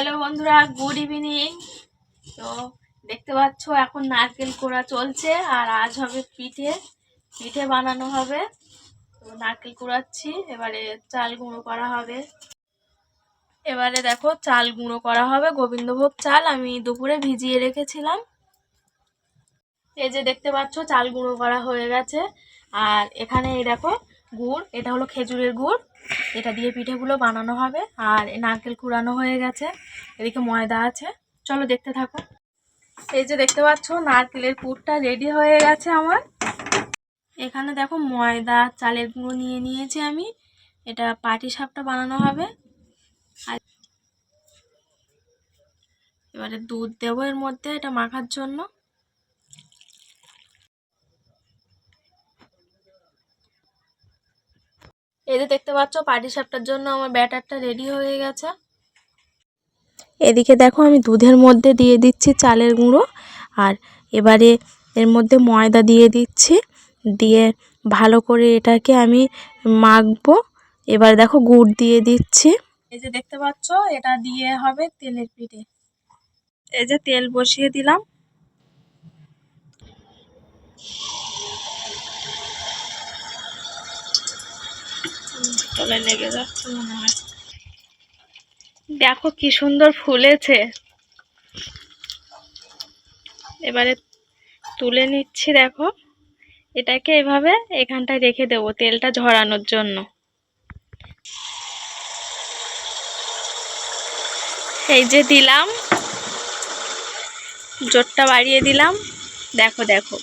Hello বন্ধুরা, good evening. তো দেখতে পাচ্ছ এখন নারকেল কোড়া চলছে আর আজ হবে পিঠে পিঠে বানানো হবে। তো নারকেল কুড়াচ্ছি, এবারে চাল গুঁড়ো করা হবে। এবারে দেখো চাল গুঁড়ো করা হবে, গোবিন্দভোগ চাল আমি দুপুরে ভিজিয়ে রেখেছিলাম। এই যে দেখতে পাচ্ছ চাল গুঁড়ো করা হয়ে গেছে। আর এখানে এই দেখো গুড়, এটা হলো খেজুরের গুড়, এটা দিয়ে পিঠেগুলো বানানো হবে। আর নারকেল কুড়ানো হয়ে গেছে, এদিকে ময়দা আছে, চলো দেখতে থাকো। এই যে দেখতে পাচ্ছ নারকেলের পুরটা রেডি হয়ে গেছে আমার। এখানে দেখো ময়দা চালের গুঁড়ো নিয়ে নিয়েছি আমি, এটা পাটিসাপটা বানানো হবে। আর এবারে দুধ দেবো এর মধ্যে এটা মাখার জন্য। এই যে দেখতে পাচ্ছ পাটিসাপটার জন্য আমার ব্যাটারটা রেডি হয়ে গেছে। এদিকে দেখো আমি দুধের মধ্যে দিয়ে দিচ্ছি চালের গুঁড়ো, আর এবারে এর মধ্যে ময়দা দিয়ে দিচ্ছি, দিয়ে ভালো করে এটাকে আমি মাখবো। এবার দেখো গুড় দিয়ে দিচ্ছি। এই যে দেখতে পাচ্ছ এটা দিয়ে হবে তেলের পিঠে। এই যে তেল বসিয়ে দিলাম। তবে লেগে যাচ্ছে মনে হয়। দেখো কি সুন্দর ফুলেছে। এবারে তুলে নিচ্ছি। দেখো এটাকে এভাবে এখানটায় রেখে দেবো তেলটা ঝরানোর জন্য। এই যে দিলাম, জোরটা বাড়িয়ে দিলাম। দেখো দেখো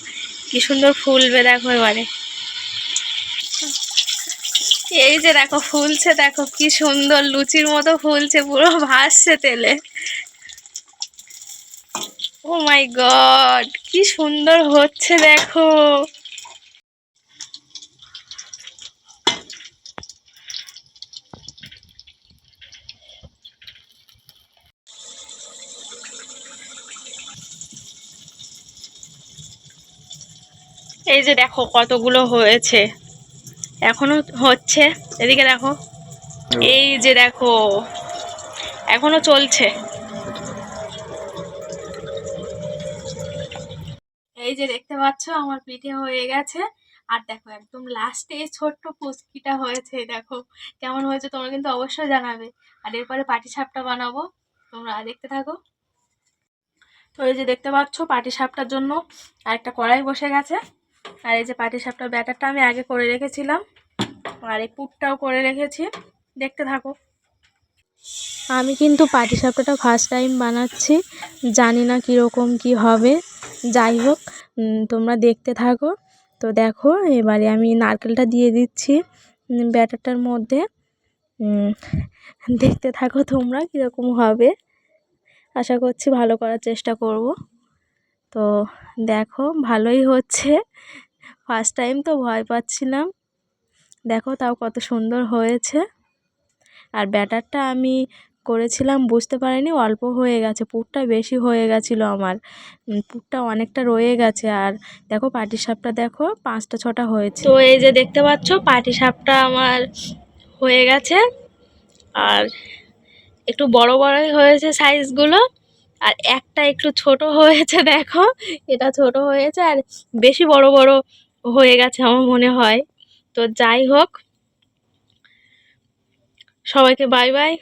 কি সুন্দর ফুলবে, দেখো এবারে। এই যে দেখো ফুলছে, দেখো কি সুন্দর লুচির মতো ফুলছে, পুরো ভাসছে তেলে। ও মাই গড, কি সুন্দর হচ্ছে দেখো। এই যে দেখো কতগুলো হয়েছে, এখনো হচ্ছে। এদিকে দেখো, এই যে দেখো এখনো চলছে। এই যে দেখতে পাচ্ছ আমার পিঠে হয়ে গেছে। আর দেখো একদম লাস্টে এই ছোট্ট পুচকিটা হয়েছে, দেখো কেমন হয়েছে তোমরা কিন্তু অবশ্যই জানাবে। আর এরপরে পাটিসাপটা বানাবো, তোমরা দেখতে থাকো। তো এই যে দেখতে পাচ্ছ পাটিসাপটার জন্য আরেকটা কড়াই বসে গেছে। আর এই যে পাটিসাপটার ব্যাটারটা আমি আগে করে রেখেছিলাম, আর এই পুরটাও করে রেখেছি, দেখতে থাকো। আমি কিন্তু পাটিসাপটাটা ফার্স্ট টাইম বানাচ্ছি, জানি না কীরকম কি হবে। যাই হোক, তোমরা দেখতে থাকো। তো দেখো এবারে আমি নারকেলটা দিয়ে দিচ্ছি ব্যাটারটার মধ্যে। দেখতে থাকো তোমরা কীরকম হবে, আশা করছি ভালো করার চেষ্টা করব। তো দেখো ভালোই হচ্ছে, ফার্স্ট টাইম তো ভয় পাচ্ছিলাম, দেখো তাও কত সুন্দর হয়েছে। আর ব্যাটারটা আমি করেছিলাম বুঝতে পারিনি, অল্প হয়ে গেছে, পুরটা বেশি হয়ে গেছিলো আমার, পুরটা অনেকটা রয়ে গেছে। আর দেখো পাটিসাপটা দেখো 5টা 6টা হয়েছে। তো এই যে দেখতে পাচ্ছ পাটিসাপটা আমার হয়ে গেছে, আর একটু বড় বড়ই হয়েছে সাইজগুলো, আর একটা একটু ছোট হয়েছে। দেখো এটা ছোট হয়েছে, আর বেশি বড় বড় হয়ে গেছে আমার মনে হয়। তো যাই হোক, সবাইকে বাই বাই।